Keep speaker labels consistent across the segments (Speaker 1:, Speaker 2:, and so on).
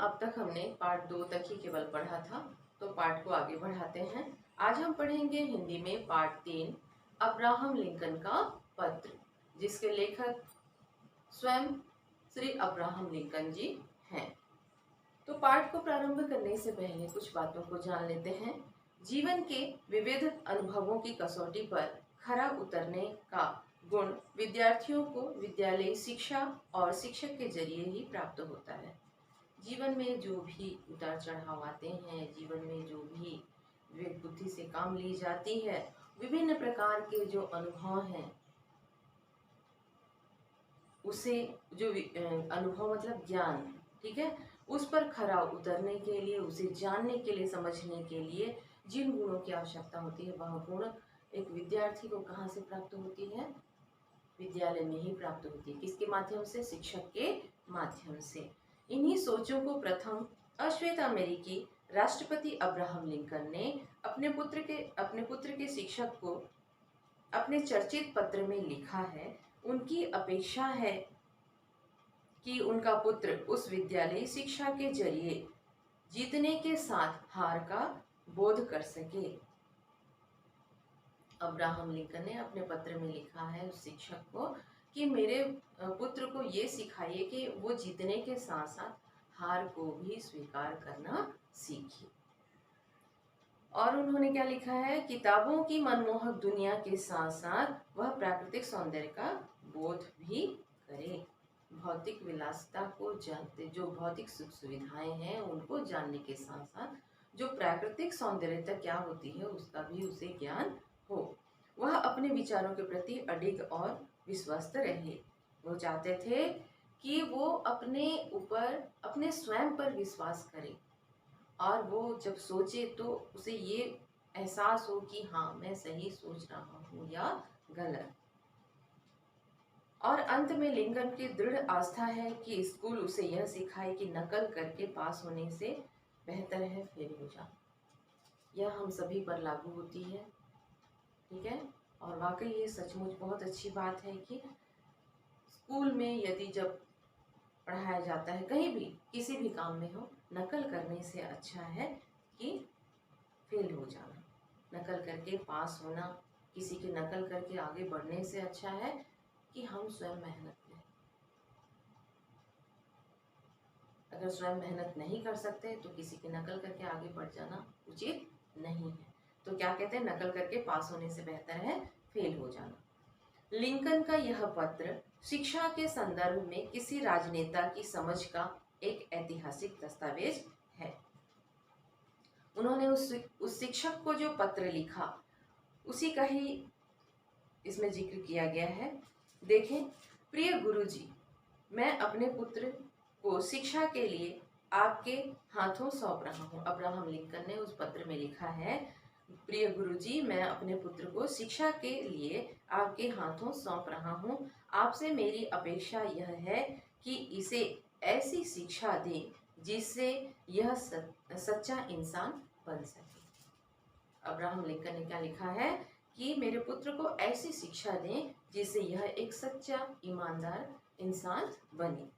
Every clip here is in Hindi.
Speaker 1: अब तक हमने पार्ट 2 तक ही केवल पढ़ा था, तो पार्ट को आगे बढ़ाते हैं। आज हम पढ़ेंगे हिंदी में पार्ट 3, अब्राहम लिंकन का पत्र, जिसके लेखक स्वयं श्री अब्राहम लिंकन जी हैं। तो पाठ को प्रारंभ करने से पहले कुछ बातों को जान लेते हैं। जीवन के विविध अनुभवों की कसौटी पर खरा उतरने का गुण विद्यार्थियों को विद्यालयी शिक्षा और शिक्षक के जरिए ही प्राप्त होता है। जीवन में जो भी उतार चढ़ाव आते हैं, जीवन में जो भी विवेक बुद्धि से काम ली जाती है, विभिन्न प्रकार के जो अनुभव हैं, उसे जो अनुभव मतलब ज्ञान, ठीक है, उस पर खरा उतरने के लिए, उसे जानने के लिए, समझने के लिए जिन गुणों की आवश्यकता होती है, वह गुण एक विद्यार्थी को कहाँ से प्राप्त होती है? विद्यालय में ही प्राप्त होती है। किसके माध्यम से? शिक्षक के माध्यम से। इन्हीं सोचों को प्रथम अश्वेत अमेरिकी राष्ट्रपति अब्राहम लिंकन ने अपने पुत्र के शिक्षक को अपने चर्चित पत्र में लिखा है। उनकी अपेक्षा है कि उनका पुत्र उस विद्यालयी शिक्षा के जरिए जीतने के साथ हार का बोध कर सके। अब्राहम लिंकन ने अपने पत्र में लिखा है उस शिक्षक को कि मेरे पुत्र को ये सिखाइए कि वो जीतने के साथ साथ हार को भी स्वीकार करना सीखे। और उन्होंने क्या लिखा है? किताबों की मनमोहक दुनिया के साथ साथ वह प्राकृतिक सौंदर्य का बोध भी करे। भौतिक विलासिता को जानते, जो भौतिक सुख सुविधाएं हैं उनको जानने के साथ साथ जो प्राकृतिक सौंदर्यता क्या होती है उसका भी उसे ज्ञान हो। वह अपने विचारों के प्रति अडिग और विश्वस्त रहे। वो चाहते थे कि वो अपने ऊपर, अपने स्वयं पर विश्वास करे, और वो जब सोचे तो उसे ये एहसास हो कि हाँ, मैं सही सोच रहा हूँ या गलत। और अंत में लिंकन की दृढ़ आस्था है कि स्कूल उसे यह सिखाए कि नकल करके पास होने से बेहतर है फेल हो जाना। यह हम सभी पर लागू होती है, ठीक है। और वाकई ये सचमुच बहुत अच्छी बात है कि स्कूल में यदि जब पढ़ाया जाता है, कहीं भी किसी भी काम में हो, नकल करने से अच्छा है कि फेल हो जाना। नकल करके पास होना, किसी की नकल करके आगे बढ़ने से अच्छा है कि हम स्वयं मेहनत करें। अगर स्वयं मेहनत नहीं कर सकते तो किसी की नकल करके आगे बढ़ जाना उचित नहीं है। तो क्या कहते हैं? नकल करके पास होने से बेहतर है फेल हो जाना। लिंकन का यह पत्र शिक्षा के संदर्भ में किसी राजनेता की समझ का एक ऐतिहासिक दस्तावेज है। उन्होंने उस शिक्षक को जो पत्र लिखा उसी का ही इसमें जिक्र किया गया है। देखें, प्रिय गुरुजी, मैं अपने पुत्र को शिक्षा के लिए आपके हाथों सौंप रहा हूँ। अब्राहम लिंकन ने उस पत्र में लिखा है, प्रिय गुरुजी, मैं अपने पुत्र को शिक्षा के लिए आपके हाथों सौंप रहा हूँ। आपसे मेरी अपेक्षा यह है कि इसे ऐसी शिक्षा दें जिससे यह सच्चा इंसान बन सके। अब्राहम लिंकन ने क्या लिखा है कि मेरे पुत्र को ऐसी शिक्षा दें जिससे यह एक सच्चा ईमानदार इंसान बने।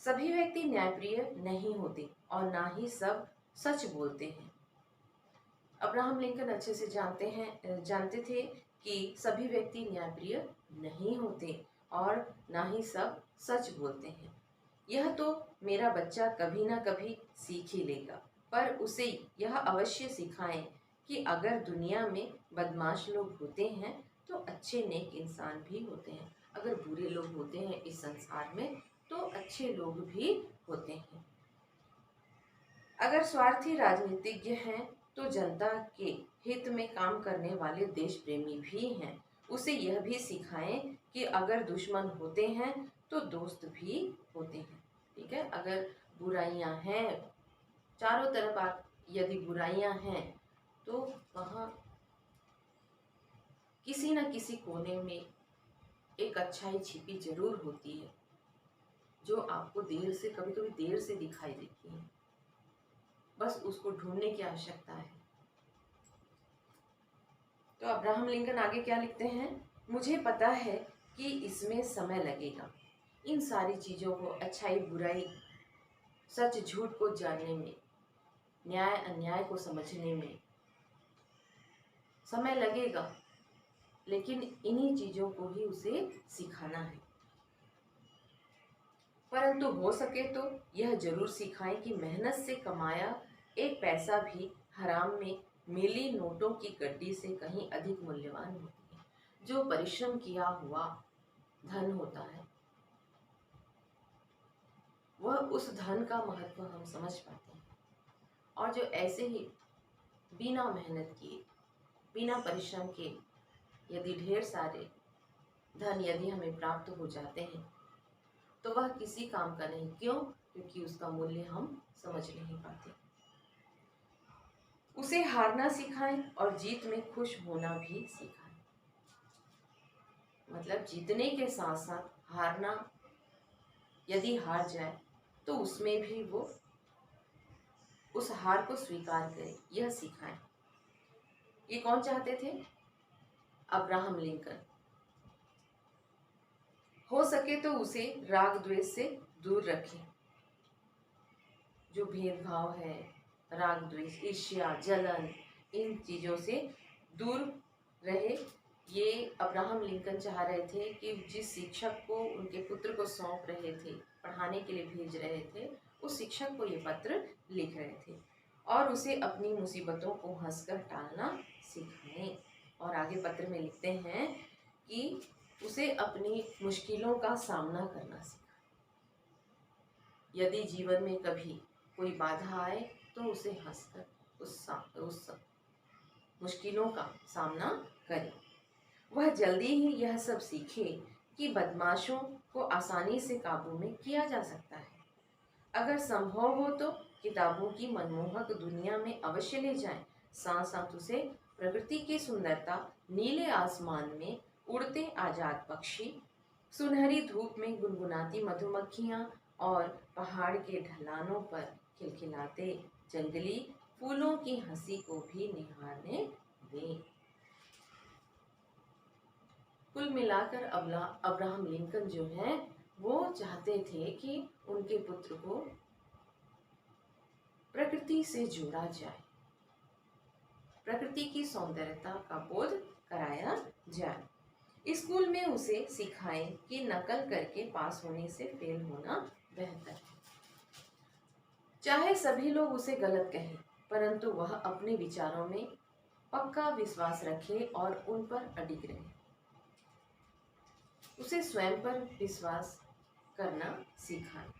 Speaker 1: सभी व्यक्ति न्यायप्रिय नहीं होते और ना ही सब सच बोलते हैं। अब्राहम लिंकन अच्छे से जानते थे कि सभी व्यक्ति न्यायप्रिय नहीं होते और ना ही सब सच बोलते हैं। यह तो मेरा बच्चा कभी ना कभी सीख ही लेगा, पर उसे यह अवश्य सिखाएं कि अगर दुनिया में बदमाश लोग होते हैं तो अच्छे नेक इंसान भी होते हैं। अगर बुरे लोग होते हैं इस संसार में तो अच्छे लोग भी होते हैं। अगर स्वार्थी राजनीतिज्ञ हैं तो जनता के हित में काम करने वाले देश प्रेमी भी हैं। उसे यह भी सिखाएं कि अगर दुश्मन होते हैं तो दोस्त भी होते हैं, ठीक है। अगर बुराइयां हैं चारों तरफ, यदि बुराइयां हैं तो वहाँ किसी न किसी कोने में एक अच्छाई छिपी जरूर होती है, जो आपको देर से, कभी कभी देर से दिखाई देती है। बस उसको ढूंढने की आवश्यकता है। तो अब्राहम लिंकन आगे क्या लिखते हैं? मुझे पता है कि इसमें समय लगेगा। इन सारी चीज़ों को, अच्छाई बुराई सच झूठ को जानने में, न्याय अन्याय को समझने में समय लगेगा, लेकिन इन्हीं चीजों को ही उसे सिखाना है। परंतु हो सके तो यह जरूर सिखाएं कि मेहनत से कमाया एक पैसा भी हराम में मिली नोटों की गड्डी से कहीं अधिक मूल्यवान होती है। जो परिश्रम किया हुआ धन होता है, वह उस धन का महत्व हम समझ पाते हैं। और जो ऐसे ही बिना मेहनत किए, बिना परिश्रम के यदि ढेर सारे धन यदि हमें प्राप्त हो जाते हैं, तो वह किसी काम का नहीं। क्यों? क्योंकि उसका मूल्य हम समझ नहीं पाते। उसे हारना सिखाएं और जीत में खुश होना भी सिखाएं। मतलब जीतने के साथ साथ हारना, यदि हार जाए तो उसमें भी वो उस हार को स्वीकार करे, यह सिखाएं। ये कौन चाहते थे? Abraham Lincoln. हो सके तो उसे राग द्वेष से दूर रखें। जो भेदभाव है, राग द्वेष, ईर्ष्या, जलन, इन चीज़ों से दूर रहे। ये अब्राहम लिंकन चाह रहे थे कि जिस शिक्षक को उनके पुत्र को सौंप रहे थे, पढ़ाने के लिए भेज रहे थे, उस शिक्षक को ये पत्र लिख रहे थे और उसे अपनी मुसीबतों को हंसकर टालना सिखाएं। और आगे पत्र में लिखते हैं कि उसे अपनी मुश्किलों का सामना करना सिखाएं। यदि जीवन में कभी कोई बाधा आए तो उसे हंसकर उस मुश्किलों का सामना करे। वह जल्दी ही यह सब सीखे कि बदमाशों को आसानी से काबू में किया जा सकता है। अगर संभव हो तो किताबों की मनमोहक दुनिया में अवश्य ले जाएं। साथ साथ उसे प्रकृति की सुंदरता, नीले आसमान में उड़ते आजाद पक्षी, सुनहरी धूप में गुनगुनाती मधुमक्खियां और पहाड़ के ढलानों पर खिलखिलाते जंगली फूलों की हंसी को भी निहारने दें। कुल मिलाकर अब्राहम लिंकन जो है वो चाहते थे कि उनके पुत्र को प्रकृति से जोड़ा जाए, प्रकृति की सौंदर्यता का बोध कराया जाए। स्कूल में उसे सिखाएं कि नकल करके पास होने से फेल होना बेहतर है। चाहे सभी लोग उसे गलत कहें, परंतु वह अपने विचारों में पक्का विश्वास रखे और उन पर अडिग रहे। उसे स्वयं पर विश्वास करना सिखाएं।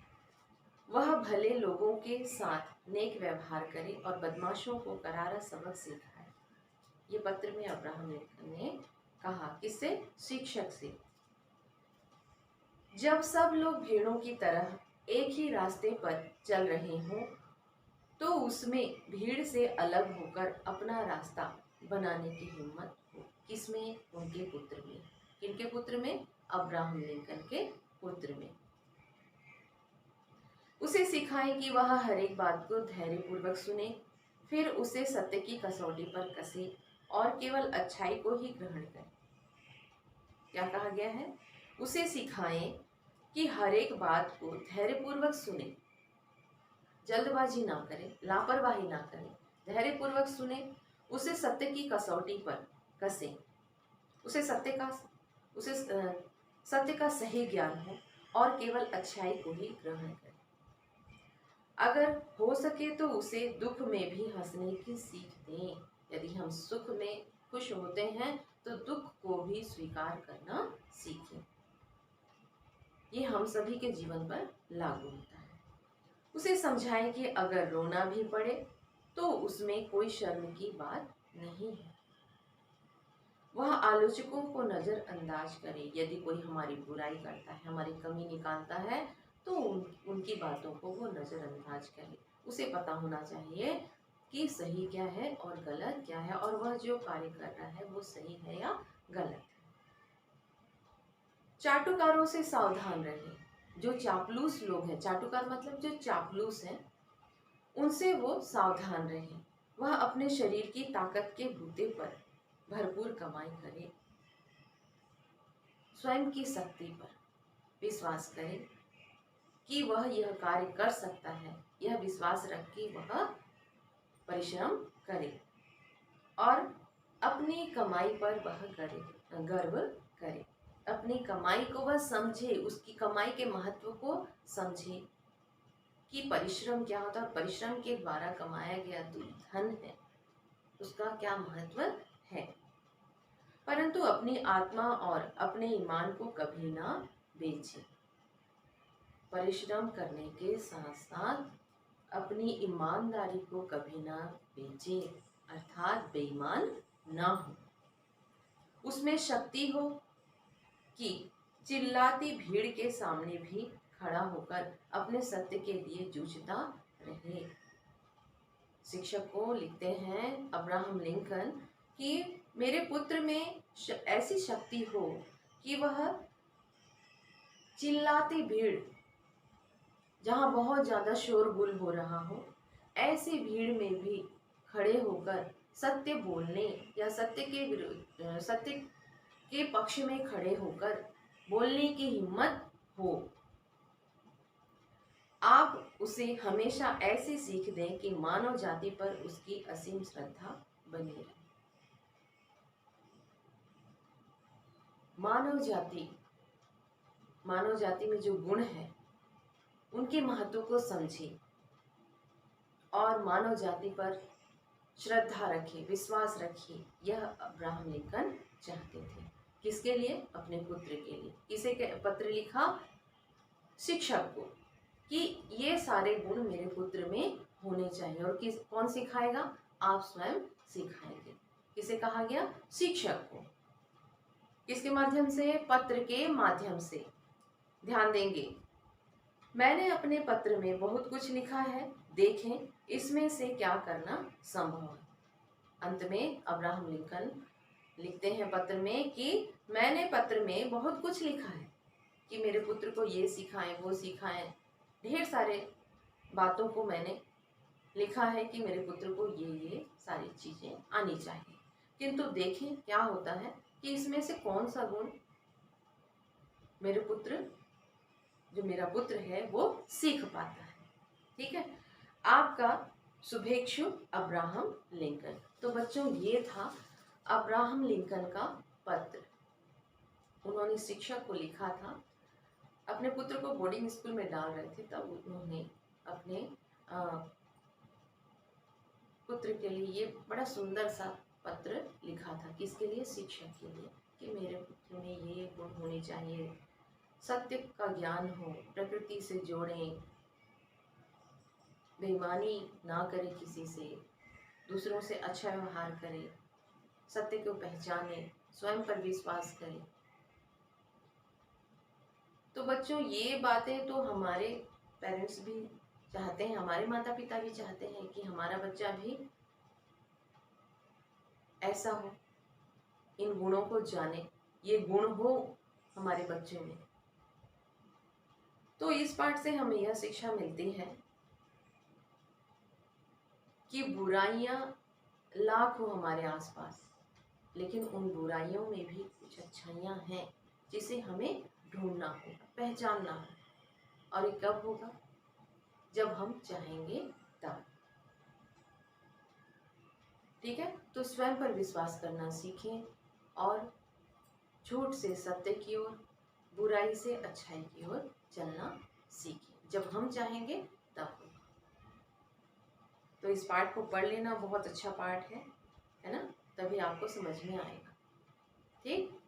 Speaker 1: वह भले लोगों के साथ नेक व्यवहार करे और बदमाशों को करारा सबक सिखाए। ये पत्र में अब्राहम लिंकन ने कहा। किससे? शिक्षक से। जब सब लोग भेड़ों की तरह एक ही रास्ते पर चल रहे हों, तो उसमें भीड़ से अलग होकर अपना रास्ता बनाने की हिम्मत हो। किसमें? उनके पुत्र में। किनके पुत्र में? अब्राहम लिंकन के पुत्र में। उसे सिखाएं कि वह हर एक बात को धैर्यपूर्वक सुने, फिर उसे सत्य की कसौटी पर कसे और केवल अच्छाई को ही ग्रहण करें। क्या कहा गया है? उसे सिखाएं कि हर एक बात को धैर्यपूर्वक सुने, जल्दबाजी ना करें, लापरवाही ना करें, धैर्यपूर्वक सुने, उसे सत्य की कसौटी पर कसे, उसे सत्य का सही ज्ञान हो और केवल अच्छाई को ही ग्रहण करें। अगर हो सके तो उसे दुख में भी हंसने की सीख दें। यदि हम सुख में खुश होते हैं तो दुख को भी स्वीकार करना सीखें। ये हम सभी के जीवन पर लागू होता है। उसे समझाएं कि अगर रोना भी पड़े तो उसमें कोई शर्म की बात नहीं है। वह आलोचकों को नजरअंदाज करे। यदि कोई हमारी बुराई करता है, हमारी कमी निकालता है, तो उनकी बातों को वो नजरअंदाज करे। उसे पता होना चाहिए कि सही क्या है और गलत क्या है, और वह जो कार्य कर रहा है वो सही है या गलत है। चाटुकारों से सावधान रहे। जो चापलूस लोग हैं, चाटुकार मतलब जो चापलूस हैं, उनसे वो सावधान रहे। वह अपने शरीर की ताकत के बूते पर भरपूर कमाई करे, स्वयं की शक्ति पर विश्वास करे, कि वह यह कार्य कर सकता है, यह विश्वास रख के वह परिश्रम करे और अपनी कमाई पर वह गर्व करे। अपनी कमाई को वह समझे, उसकी कमाई के महत्व को समझे कि परिश्रम क्या होता है, परिश्रम के द्वारा कमाया गया जो धन है उसका क्या महत्व है। परंतु अपनी आत्मा और अपने ईमान को कभी ना बेचे। परिश्रम करने के साथ साथ अपनी ईमानदारी को कभी ना बेचे, अर्थात बेईमान ना हो। उसमें शक्ति हो कि चिल्लाती भीड़ के सामने भी खड़ा होकर अपने सत्य के लिए जूझता रहे। शिक्षक को लिखते हैं अब्राहम लिंकन कि मेरे पुत्र में ऐसी शक्ति हो कि वह चिल्लाती भीड़, जहाँ बहुत ज़्यादा शोरगुल हो रहा हो, ऐसी भीड़ में भी खड़े होकर सत्य बोलने या सत्य के पक्ष में खड़े होकर बोलने की हिम्मत हो। आप उसे हमेशा ऐसी सीख दें कि मानव जाति पर उसकी असीम श्रद्धा बनी रहे। मानव जाति में जो गुण है उनके महत्व को समझे और मानव जाति पर श्रद्धा रखे, विश्वास रखिए। यह अब्राहम लिंकन चाहते थे। किसके लिए? अपने पुत्र के लिए। किसे पत्र लिखा? शिक्षक को, कि ये सारे गुण मेरे पुत्र में होने चाहिए। और कौन सिखाएगा? आप स्वयं सिखाएंगे। किसे कहा गया? शिक्षक को। किसके माध्यम से? पत्र के माध्यम से। ध्यान देंगे, मैंने अपने पत्र में बहुत कुछ लिखा है, देखें इसमें से क्या करना संभव है। अंत में अब्राहम लिंकन लिखते हैं पत्र में कि मैंने पत्र में बहुत कुछ लिखा है कि मेरे पुत्र को ये सिखाएं, वो सिखाएं। ढेर सारे बातों को मैंने लिखा है कि मेरे पुत्र को ये सारी चीज़ें आनी चाहिए। किंतु देखें क्या होता है कि इसमें से कौन सा गुण जो मेरा पुत्र है वो सीख पाता है। ठीक है, आपका शुभेच्छु अब्राहम लिंकन। तो बच्चों, ये था अब्राहम लिंकन का पत्र। उन्होंने शिक्षक को लिखा था। अपने पुत्र को बोर्डिंग स्कूल में डाल रहे थे, तब उन्होंने अपने पुत्र के लिए ये बड़ा सुंदर सा पत्र लिखा था। किसके लिए? शिक्षक के लिए, कि मेरे पुत्र में ये गुण होने चाहिए, सत्य का ज्ञान हो, प्रकृति से जोड़ें, बेईमानी ना करे किसी से, दूसरों से अच्छा व्यवहार करे, सत्य को पहचाने, स्वयं पर विश्वास करे। तो बच्चों, ये बातें तो हमारे पेरेंट्स भी चाहते हैं, हमारे माता पिता भी चाहते हैं कि हमारा बच्चा भी ऐसा हो, इन गुणों को जाने, ये गुण हो हमारे बच्चे में। तो इस पाठ से हमें यह शिक्षा मिलती है कि बुराइयां लाख हो हमारे आसपास, लेकिन उन बुराइयों में भी कुछ अच्छाइयां हैं जिसे हमें ढूंढना होगा, पहचानना होगा। और ये कब होगा? जब हम चाहेंगे तब। ठीक है, तो स्वयं पर विश्वास करना सीखें और झूठ से सत्य की ओर, बुराई से अच्छाई की ओर चलना सीखें। जब हम चाहेंगे तब। तो इस पाठ को पढ़ लेना, बहुत अच्छा पाठ है ना? तभी आपको समझ में आएगा। ठीक।